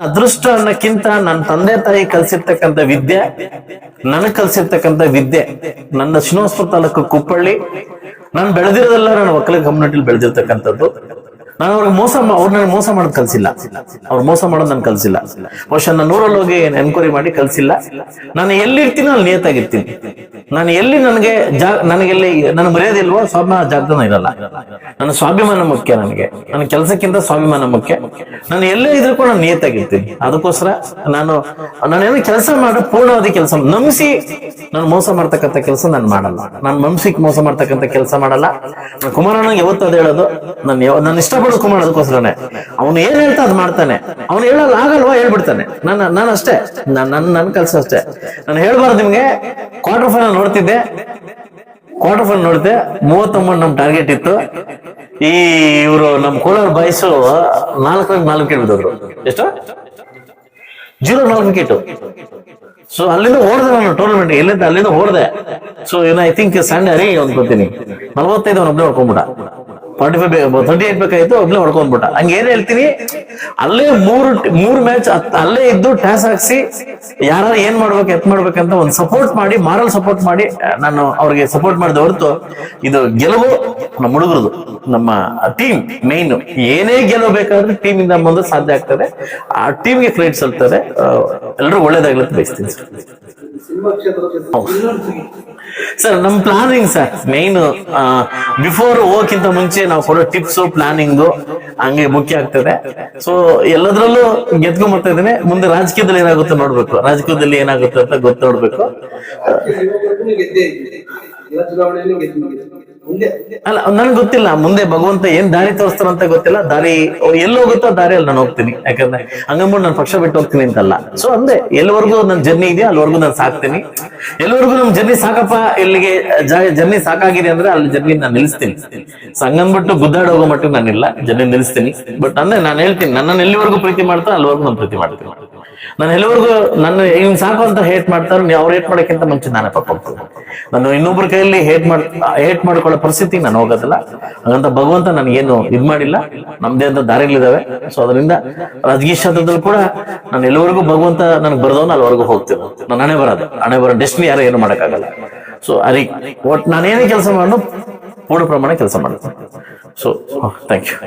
ಅದೃಷ್ಟ ಅನ್ನಕ್ಕಿಂತ ನನ್ನ ತಂದೆ ತಾಯಿ ಕಲ್ಸಿರ್ತಕ್ಕಂಥ ವಿದ್ಯೆ, ನನಗ್ ಕಲ್ಸಿರ್ತಕ್ಕಂಥ ವಿದ್ಯೆ, ನನ್ನ ಶ್ರೀನಿವಾಸಪುರ ತಾಲೂಕು ಕುಪ್ಪಳ್ಳಿ, ನಾನು ಬೆಳೆದಿರೋದೆಲ್ಲ ನಾನು ಒಕ್ಕಲಿಗ ಕಮ್ಯುನಿಟಿಲಿ ಬೆಳೆದಿರ್ತಕ್ಕಂಥದ್ದು. ನಾನು ಅವ್ರು ನನಗೆ ಮೋಸ ಮಾಡೋದು ಕಲ್ಸಿಲ್ಲ, ಅವ್ರು ಮೋಸ ಮಾಡೋದು ನನ್ ಕಲ್ಸಿಲ್ಲ. ಬಹುಶಃ ನಾನು ಊರಲ್ಲಿ ಹೋಗಿ ಎನ್ಕ್ವೈರಿ ಮಾಡಿ ಕಲ್ಸಿಲ್ಲ. ನಾನು ಎಲ್ಲಿರ್ತೀನೋ ಅಲ್ಲಿ ನಿಯತ್ತಾಗಿರ್ತೀನಿ. ನಾನು ಎಲ್ಲಿ ನನಗೆಲ್ಲಿ ನನ್ನ ಮರ್ಯಾದಿಲ್ವೋ ಜಾಗದನ ಇರಲ್ಲ. ನನ್ನ ಸ್ವಾಭಿಮಾನ ಮುಖ್ಯ. ನನ್ನ ಕೆಲಸಕ್ಕಿಂತ ಸ್ವಾಭಿಮಾನ ಮುಖ್ಯ. ನಾನು ಎಲ್ಲೇ ಇದ್ರು ಕೂಡ ನಾನು ನಿಯತ್ತಾಗಿರ್ತೀನಿ. ಅದಕ್ಕೋಸ್ಕರ ನಾನೇನು ಕೆಲಸ ಪೂರ್ಣವಾದಿ ಕೆಲಸ ನಂಬಿಸಿ ನಾನು ಮೋಸ ಮಾಡ್ತಕ್ಕಂಥ ಕೆಲಸ ನಾನು ಮಾಡಲ್ಲ. ನಾನು ನಂಬಿಸಿಕ್ ಮೋಸ ಮಾಡ್ತಕ್ಕಂಥ ಕೆಲಸ ಮಾಡಲ್ಲ. ಕುಮಾರಣ್ಣಗೆ ಯಾವತ್ತೂ ಅದ್ ಹೇಳೋದು, ನಾನು ಇಷ್ಟಪಡೋ ಕುಮಾರ್. ಅದಕ್ಕೋಸ್ಕರನೇ ಅವನು ಏನ್ ಹೇಳ್ತಾ ಅದ್ ಮಾಡ್ತಾನೆ. ಅವ್ನು ಹೇಳಲ್ಲ ಆಗಲ್ವಾ ಹೇಳ್ಬಿಡ್ತಾನೆ. ನಾನು ಅಷ್ಟೇ, ನನ್ನ ಕೆಲಸ ಅಷ್ಟೇ. ನಾನು ಹೇಳ್ಬಾರ್ದು ನಿಮ್ಗೆ. ಕ್ವಾರ್ಟರ್ ಫೈನಲ್ ನೋಡ್ತಿದ್ದೆ, 39 ನಮ್ ಟಾರ್ಗೆಟ್ ಇತ್ತು. ಇವರು ನಮ್ ಕೋಲಾರ ಬಾಯ್ಸ್ 4 ವಿಕೆಟ್ ಬಿದ್ದೋದ್ರು. ಎಷ್ಟು? 0-4 ವಿಕೆಟ್. ಸೊ ಅಲ್ಲಿಂದ ಓಡ್ದೆ ನಾನು ಟೂರ್ನಮೆಂಟ್. ಅಲ್ಲಿಂದ ಓಡ್ದೆ. ಸೊ ಐ ಥಿಂಕ್ ಸಂಡೇ ಹರಿ ಅಂದ್ಕೊತೀನಿ 45 ಅವನೊಬ್ನೇ ಹೊಡ್ಕೊಂಡ್ಬಿಟ್ಟ. 38 ಬೇಕಾಯ್ತು, ಒಬ್ನೇ ಹೊಡ್ಕೊಂಡ್ಬಿಟ್ಟ. ಹಂಗ ಏನ್ ಹೇಳ್ತೀನಿ, ಅಲ್ಲೇ ಮೂರು ಮ್ಯಾಚ್ ಅಲ್ಲೇ ಇದ್ದು ಟ್ಯಾಸ್ ಹಾಕ್ಸಿ ಯಾರು ಏನ್ ಮಾಡ್ಬೇಕು ಎತ್ ಮಾಡ್ಬೇಕಂತ ಒಂದು ಸಪೋರ್ಟ್ ಮಾಡಿ, ಮಾರಲ್ ಸಪೋರ್ಟ್ ಮಾಡಿ ನಾನು ಅವ್ರಿಗೆ ಸಪೋರ್ಟ್ ಮಾಡಿದ ಹೊರತು ಇದು ಗೆಲುವು ನಮ್ಮ ಹುಡುಗರದು, ನಮ್ಮ ಟೀಮ್ ಮೈನ್. ಏನೇ ಗೆಲುವು ಬೇಕಾದ್ರೆ ಟೀಮ್ ಇಂದ ಮುಂದೆ ಸಾಧ್ಯ ಆಗ್ತದೆ. ಆ ಟೀಮ್ಗೆ ಕ್ರೆಡಿಟ್ ಸಲ್ತದೆ. ಎಲ್ರೂ ಒಳ್ಳೇದಾಗ್ಲಂತ ಬಯಸ್ತೀನಿ ಸರ್. ನಮ್ ಪ್ಲಾನಿಂಗ್ ಸರ್ ಮೈನ್ ಬಿಫೋರ್ ಹೋಗಕ್ಕಿಂತ ಮುಂಚೆ ನಾವು ಕೊಡೋ ಟಿಪ್ಸ್, ಪ್ಲಾನಿಂಗು ಹಂಗೆ ಮುಖ್ಯ ಆಗ್ತದೆ. ಸೊ ಎಲ್ಲದ್ರಲ್ಲೂ ಗೆದ್ಕೊಂಡ್ ಬರ್ತಾ ಇದ್ದೇನೆ. ಮುಂದೆ ರಾಜಕೀಯದಲ್ಲಿ ಏನಾಗುತ್ತೆ ನೋಡ್ಬೇಕು, ರಾಜಕೀಯದಲ್ಲಿ ಏನಾಗುತ್ತೆ ಅಂತ ಗೊತ್ತು ನೋಡ್ಬೇಕು. ಅಲ್ಲ, ನನ್ಗೆ ಗೊತ್ತಿಲ್ಲ ಮುಂದೆ ಭಗವಂತ ಏನ್ ದಾರಿ ತೋರಿಸ್ತಾರಂತ ಗೊತ್ತಿಲ್ಲ. ದಾರಿ ಎಲ್ಲಿ ಹೋಗುತ್ತೋ ದಾರಿಯಲ್ಲಿ ನಾನು ಹೋಗ್ತೀನಿ. ಯಾಕಂದ್ರೆ ಹಂಗಂದ್ಬಿಟ್ಟು ನಾನು ಪಕ್ಷ ಬಿಟ್ಟು ಹೋಗ್ತೀನಿ ಅಂತಲ್ಲ. ಸೊ ಅಂದೆ ಎಲ್ಲಿವರೆಗೂ ನನ್ನ ಜರ್ನಿ ಇದೆಯಾ ಅಲ್ಲಿವರೆಗೂ ನಾನು ಸಾಕ್ತೀನಿ. ಎಲ್ಲಿವರೆಗೂ ನಮ್ ಜರ್ನಿ ಸಾಕಪ್ಪ, ಇಲ್ಲಿಗೆ ಜರ್ನಿ ಸಾಕಾಗಿದೆ ಅಂದ್ರೆ ಅಲ್ಲಿ ಜರ್ನಿ ನಾನು ನಿಲ್ಲಿಸ್ತೀನಿ. ಸೊ ಹಂಗಂದ್ಬಿಟ್ಟು ಗುದ್ದಾಡ್ ಹೋಗೋ ಮಟ್ಟಿಗೆ ನಾನಿಲ್ಲ, ಜರ್ನಿ ನಿಲ್ಲಿಸ್ತೀನಿ. ಬಟ್ ಅಂದ್ರೆ ನಾನು ಹೇಳ್ತೀನಿ, ನನ್ನನ್ನು ಎಲ್ಲಿವರೆಗೂ ಪ್ರೀತಿ ಮಾಡ್ತಾ ಅಲ್ಲಿವರೆಗೂ ನಾನು ಪ್ರೀತಿ ಮಾಡ್ತೀನಿ. ನಾನು ಎಲ್ಲಿವರೆಗೂ ನನ್ನ ಇವ್ನು ಸಾಕು ಅಂತ ಹೇಟ್ ಮಾಡ್ತಾರೆ, ಅವ್ರು ಹೇಟ್ ಮಾಡೋಕ್ಕಿಂತ ಮುಂಚೆ ನಾನೇ ಪಕ್ಕೋಗ್ತೀನಿ. ನಾನು ಇನ್ನೊಬ್ಬರ ಕೈಯಲ್ಲಿ ಹೇಟ್ ಮಾಡ್ಕೊಳ್ಳೋ ಪರಿಸ್ಥಿತಿ ನಾನು ಹೋಗೋದಿಲ್ಲ. ಹಾಗಂತ ಭಗವಂತ ನನಗೇನು ಇದ್ ಮಾಡಿಲ್ಲ, ನಮ್ದೇ ಅಂತ ದಾರಿಗಳಿದಾವೆ. ಸೊ ಅದರಿಂದ ರಾಜಕೀಯ ಕ್ಷೇತ್ರದಲ್ಲಿ ಕೂಡ ನಾನು ಎಲ್ಲಿವರೆಗೂ ಭಗವಂತ ನನಗೆ ಬರೋದವನ್ನ ಅಲ್ಲಿವರೆಗೂ ಹೋಗ್ತೀನಿ. ನಾನು ಹಣೆ ಬರೋ ಡೆಸ್ಟಿನಿ ಯಾರು ಏನು ಮಾಡೋಕ್ಕಾಗಲ್ಲ. ಸೊ ಒಟ್ಟು ನಾನೇನೇ ಕೆಲಸ ಮಾಡೋ ಪೂರ್ಣ ಪ್ರಮಾಣ ಕೆಲಸ ಮಾಡ್ತೀನಿ. So thank you.